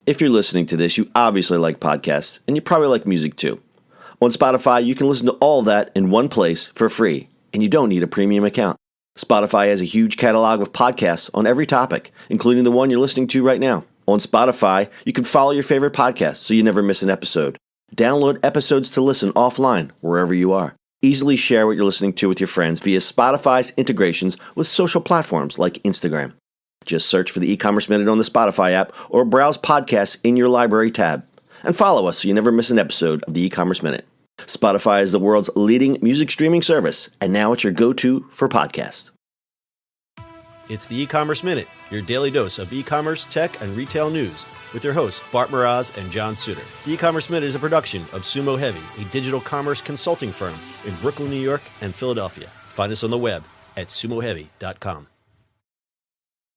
If you're listening to this, you obviously like podcasts, and you probably like music too. On Spotify, you can listen to all that in one place for free, and you don't need a premium account. Spotify has a huge catalog of podcasts on every topic, including the one you're listening to right now. On Spotify, you can follow your favorite podcasts so you never miss an episode. Download episodes to listen offline, wherever you are. Easily share what you're listening to with your friends via Spotify's integrations with social platforms like Instagram. Just search for the e-commerce minute on the Spotify app or browse podcasts in your library tab. And follow us so you never miss an episode of the e-commerce minute. Spotify is the world's leading music streaming service, and now it's your go-to for podcasts. It's the e-commerce minute, your daily dose of e-commerce, tech, and retail news with your hosts Bart Mraz and John Suter. The e-commerce minute is a production of Sumo Heavy, a digital commerce consulting firm in Brooklyn, New York, and Philadelphia. Find us on the web at sumoheavy.com.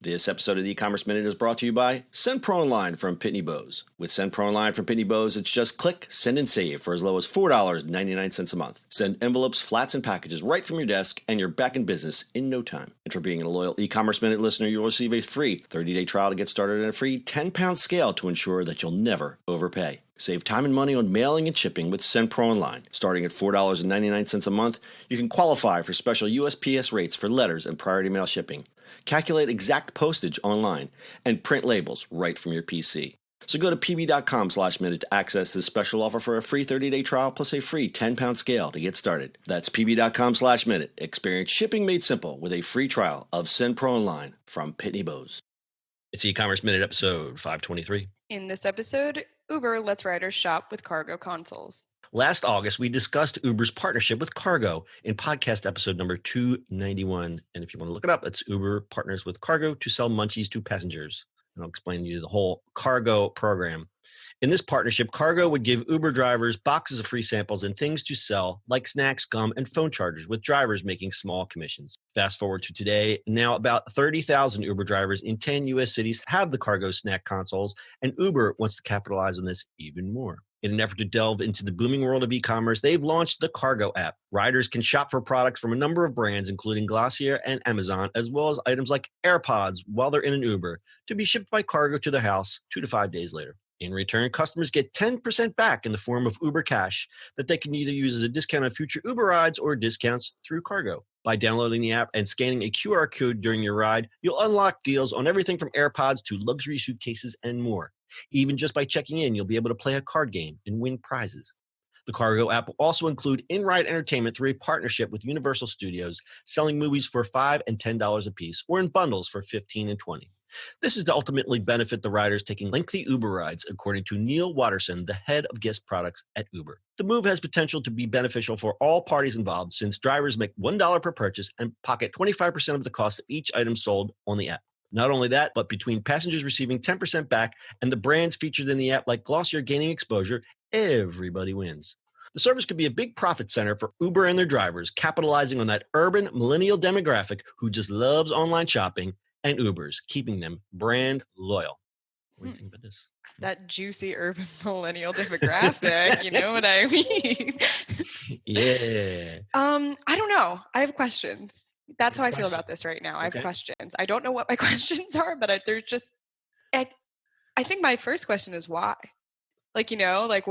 This episode of the e-commerce minute is brought to you by SendPro Online from Pitney Bowes. With SendPro Online from Pitney Bowes, it's just click, send, and save for as low as $4.99 a month. Send envelopes, flats, and packages right from your desk, and you're back in business in no time. And for being a loyal e-commerce minute listener, you'll receive a free 30-day trial to get started and a free 10-pound scale to ensure that you'll never overpay. Save time and money on mailing and shipping with SendPro Online. Starting at $4.99 a month, you can qualify for special USPS rates for letters and priority mail shipping. Calculate exact postage online, and print labels right from your PC. So go to pb.com/minute to access this special offer for a free 30-day trial plus a free 10-pound scale to get started. That's pb.com/minute. Experience shipping made simple with a free trial of SendPro Online from Pitney Bowes. It's e-commerce minute episode 523. In this episode, Uber lets riders shop with cargo consoles. Last August, we discussed Uber's partnership with Cargo in podcast episode number 291. And if you want to look it up, it's Uber partners with Cargo to sell munchies to passengers. And I'll explain to you the whole Cargo program. In this partnership, Cargo would give Uber drivers boxes of free samples and things to sell, like snacks, gum, and phone chargers, with drivers making small commissions. Fast forward to today, now about 30,000 Uber drivers in 10 U.S. cities have the Cargo snack consoles, and Uber wants to capitalize on this even more. In an effort to delve into the booming world of e-commerce, they've launched the Cargo app. Riders can shop for products from a number of brands, including Glossier and Amazon, as well as items like AirPods while they're in an Uber, to be shipped by Cargo to their house 2 to 5 days later. In return, customers get 10% back in the form of Uber Cash that they can either use as a discount on future Uber rides or discounts through Cargo. By downloading the app and scanning a QR code during your ride, you'll unlock deals on everything from AirPods to luxury suitcases and more. Even just by checking in, you'll be able to play a card game and win prizes. The Cargo app will also include in-ride entertainment through a partnership with Universal Studios, selling movies for $5 and $10 a piece, or in bundles for $15 and $20. This is to ultimately benefit the riders taking lengthy Uber rides, according to Neil Watterson, the head of guest products at Uber. The move has potential to be beneficial for all parties involved, since drivers make $1 per purchase and pocket 25% of the cost of each item sold on the app. Not only that, but between passengers receiving 10% back and the brands featured in the app like Glossier gaining exposure, everybody wins. The service could be a big profit center for Uber and their drivers, capitalizing on that urban millennial demographic who just loves online shopping, and Uber's keeping them brand loyal. What do you think about this? That juicy urban millennial demographic, you know what I mean? Yeah. I don't know. I have questions. That's how I feel about this right now. I have questions. I don't know what my questions are, but I think my first question is why? Like, you know, like,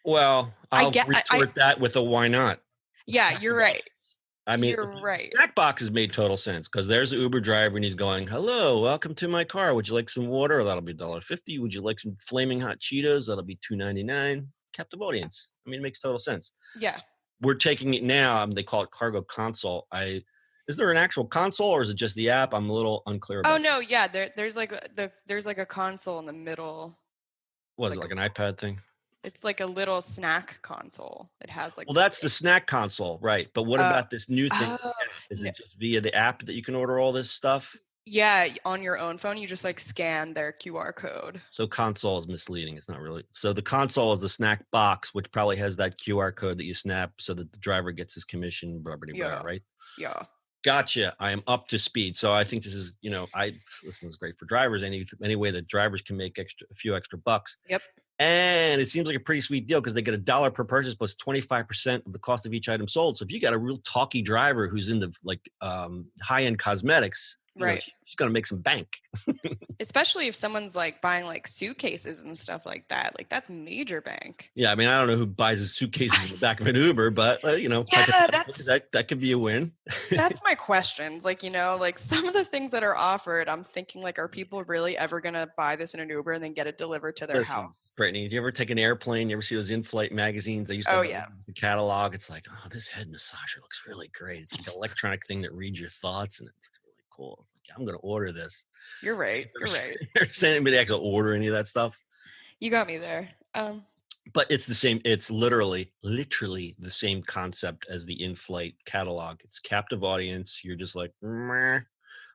well, I'll retort that with a why not. Yeah, you're right. I mean, you're right. Snack boxes made total sense because there's an Uber driver and he's going, "Hello, welcome to my car. Would you like some water? That'll be $1.50. Would you like some flaming hot Cheetos? That'll be $2.99. Captive audience. I mean, it makes total sense. Yeah. We're taking it now. They call it Cargo Console. Is there an actual console or is it just the app? I'm a little unclear about. Oh no, yeah. There's like a console in the middle. Was it like an iPad thing? It's like a little snack console. It has like. Well, that's the snack console, right? But what about this new thing? Is it just via the app that you can order all this stuff? Yeah, on your own phone, you just like scan their QR code. So console is misleading. It's not really. So the console is the snack box, which probably has that QR code that you snap so that the driver gets his commission, right? Yeah. Gotcha. I am up to speed. So I think this is, listen, it's great for drivers. Any way that drivers can make a few extra bucks. Yep. And it seems like a pretty sweet deal because they get $1 per purchase plus 25% of the cost of each item sold. So if you got a real talky driver who's into high-end cosmetics, Right. She's going to make some bank. Especially if someone's like buying like suitcases and stuff like that. Like that's major bank. Yeah, I mean, I don't know who buys his suitcases in the back of an Uber, but Yeah, that could be a win. that's my questions. Like, like some of the things that are offered, I'm thinking like, are people really ever going to buy this in an Uber and then get it delivered to their house? Brittany, do you ever take an airplane? You ever see those in-flight magazines? They used to have the catalog. It's like, oh, this head massager looks really great. It's like an electronic thing that reads your thoughts, and it's really cool. It's like, I'm going to order this. You're right. You're right. Ever seen anybody actually order any of that stuff? You got me there. But it's the same. It's literally the same concept as the in-flight catalog. It's captive audience. You're just like, meh,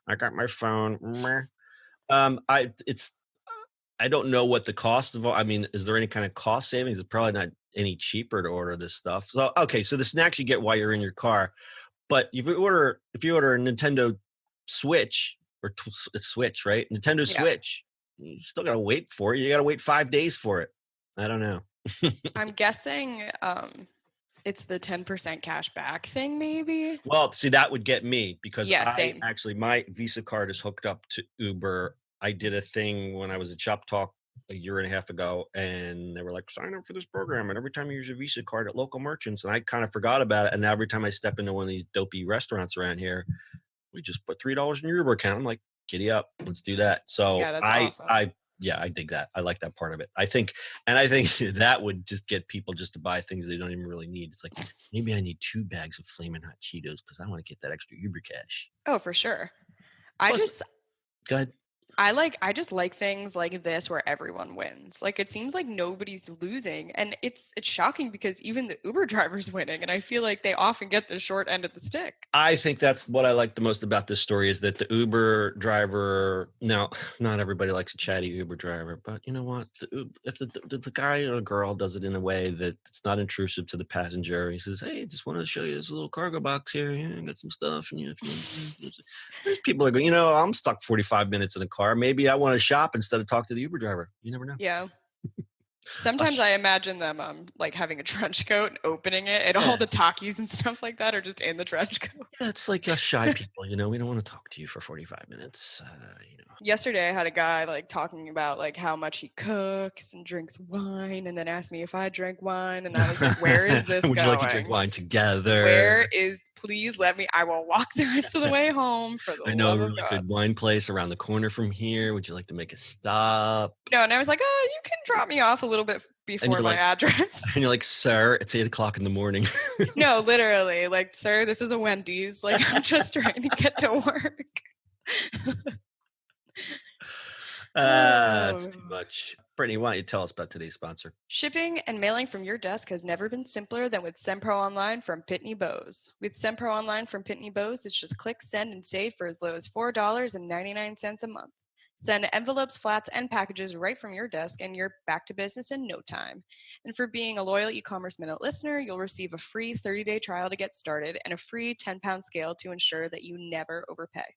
I got my phone. Meh. I don't know what the cost of. I mean, is there any kind of cost savings? It's probably not any cheaper to order this stuff. So okay, so the snacks you get while you're in your car, but if you order a Nintendo Switch or Switch, right? Nintendo Switch, you still gotta wait for it. You gotta wait 5 days for it. I don't know. I'm guessing it's the 10% cash back thing, maybe. Well, see, that would get me because same. Actually my Visa card is hooked up to Uber. I did a thing when I was at Shop Talk a year and a half ago, and they were like, sign up for this program. And every time you use your Visa card at local merchants, and I kind of forgot about it. And every time I step into one of these dopey restaurants around here, we just put $3 in your Uber account. I'm like, giddy up, let's do that. So that's awesome. I dig that. I like that part of it. I think that would just get people just to buy things they don't even really need. It's like, maybe I need 2 bags of Flamin' Hot Cheetos because I want to get that extra Uber cash. Oh, for sure. Go ahead. I just like things like this where everyone wins. Like it seems like nobody's losing, and it's shocking because even the Uber driver's winning, and I feel like they often get the short end of the stick. I think that's what I like the most about this story is that the Uber driver. Now, not everybody likes a chatty Uber driver, but you know what? If the guy or girl does it in a way that it's not intrusive to the passenger, he says, "Hey, just wanted to show you this little cargo box here. I got some stuff." And there's people are going, I'm stuck 45 minutes in a car. Maybe I want to shop instead of talk to the Uber driver. You never know. Yeah. Sometimes I imagine them like having a trench coat and opening it, and all the Takis and stuff like that are just in the trench coat. Yeah, it's like us shy people, we don't want to talk to you for 45 minutes. Yesterday I had a guy like talking about like how much he cooks and drinks wine, and then asked me if I drank wine, and I was like, where is this Would going? you like to drink wine together? Please let me, I will walk the rest of the way home for the I know love a of really God. good wine place around the corner from here. Would you like to make a stop? No, and I was like, oh, you can drop me off a little bit before my address. And you're like, sir, it's 8:00 in the morning. No, literally, like, sir, this is a Wendy's. Like, I'm just trying to get to work. That's too much. Brittany, why don't you tell us about today's sponsor? Shipping and mailing from your desk has never been simpler than with SendPro Online from Pitney Bowes. With SendPro Online from Pitney Bowes, it's just click, send, and save for as low as $4.99 a month. Send envelopes, flats, and packages right from your desk, and you're back to business in no time. And for being a loyal e-commerce minute listener, you'll receive a free 30-day trial to get started and a free 10-pound scale to ensure that you never overpay.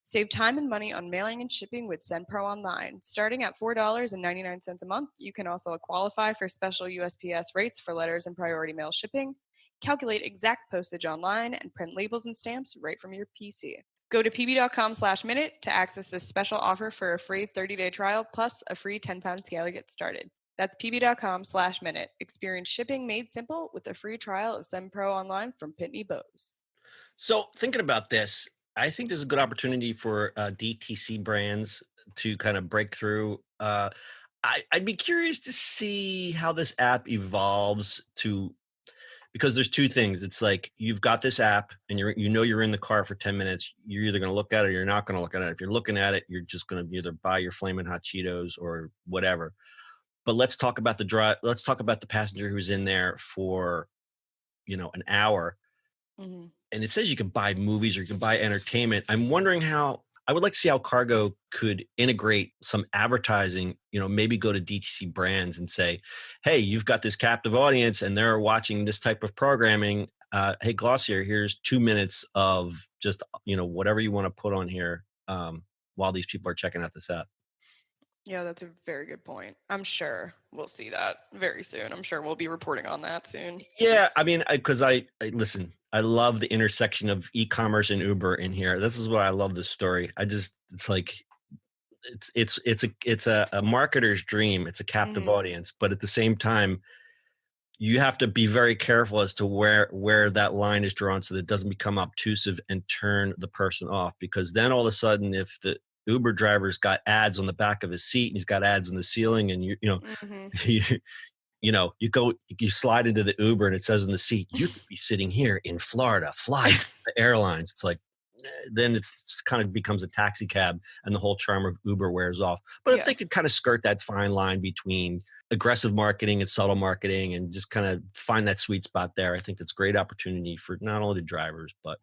Save time and money on mailing and shipping with SendPro Online. Starting at $4.99 a month, you can also qualify for special USPS rates for letters and priority mail shipping, calculate exact postage online, and print labels and stamps right from your PC. Go to pb.com/minute to access this special offer for a free 30-day trial plus a free 10-pound scale to get started. That's pb.com/minute. Experience shipping made simple with a free trial of SendPro Online from Pitney Bowes. So thinking about this, I think there's a good opportunity for DTC brands to kind of break through. I'd be curious to see how this app evolves because there's two things. It's like you've got this app and you're in the car for 10 minutes. You're either going to look at it or you're not going to look at it. If you're looking at it, you're just going to either buy your Flamin' Hot Cheetos or whatever. But let's talk about the passenger who's in there for, an hour. Mm-hmm. And it says you can buy movies or you can buy entertainment. I'm wondering I would like to see how Cargo could integrate some advertising, maybe go to DTC brands and say, hey, you've got this captive audience and they're watching this type of programming. Hey, Glossier, here's 2 minutes of just, whatever you want to put on here while these people are checking out this app. Yeah, that's a very good point. I'm sure we'll see that very soon. I'm sure we'll be reporting on that soon. Yeah, I mean, because I listen, I love the intersection of e-commerce and Uber in here. This is why I love this story. It's like it's a marketer's dream. It's a captive audience, but at the same time, you have to be very careful as to where that line is drawn so that it doesn't become obtrusive and turn the person off. Because then all of a sudden, if the Uber driver's got ads on the back of his seat and he's got ads on the ceiling, and you slide into the Uber and it says in the seat, you could be sitting here in Florida, fly the airlines. It's like, then it's kind of becomes a taxi cab and the whole charm of Uber wears off. But if they could kind of skirt that fine line between aggressive marketing and subtle marketing and just kind of find that sweet spot there, I think that's great opportunity for not only the drivers, but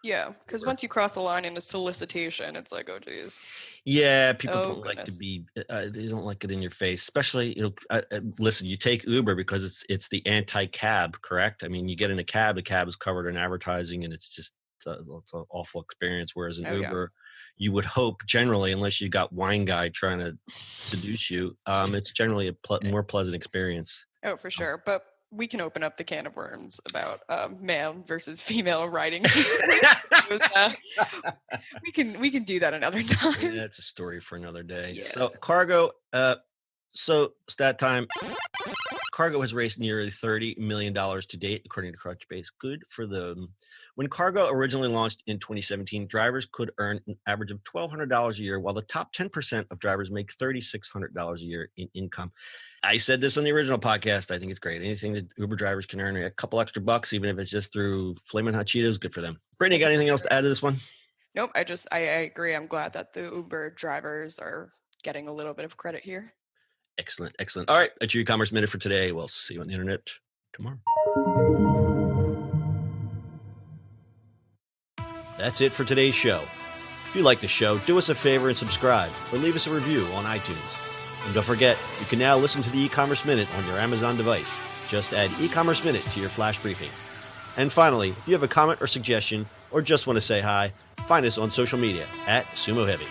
yeah, because once you cross the line into solicitation, it's like, oh geez. Yeah, people don't like to be. They don't like it in your face, especially listen. You take Uber because it's the anti-cab, correct? I mean, you get in a cab. The cab is covered in advertising, and it's just it's an awful experience. Whereas in Uber, you would hope generally, unless you got wine guy trying to seduce you, it's generally a more pleasant experience. Oh, for sure, but. We can open up the can of worms about male versus female riding. We can do that another time. Yeah, that's a story for another day. Yeah. So Cargo, so stat time. Cargo has raised nearly $30 million to date, according to Crunchbase. Good for them. When Cargo originally launched in 2017, drivers could earn an average of $1,200 a year, while the top 10% of drivers make $3,600 a year in income. I said this on the original podcast. I think it's great. Anything that Uber drivers can earn a couple extra bucks, even if it's just through Flamin' Hot Cheetos, good for them. Brittany, got anything else to add to this one? Nope. I agree. I'm glad that the Uber drivers are getting a little bit of credit here. Excellent. All right. That's your e-commerce minute for today. We'll see you on the internet tomorrow. That's it for today's show. If you like the show, do us a favor and subscribe or leave us a review on iTunes. And don't forget, you can now listen to the e-commerce minute on your Amazon device. Just add e-commerce minute to your flash briefing. And finally, if you have a comment or suggestion or just want to say hi, find us on social media @Sumo Heavy.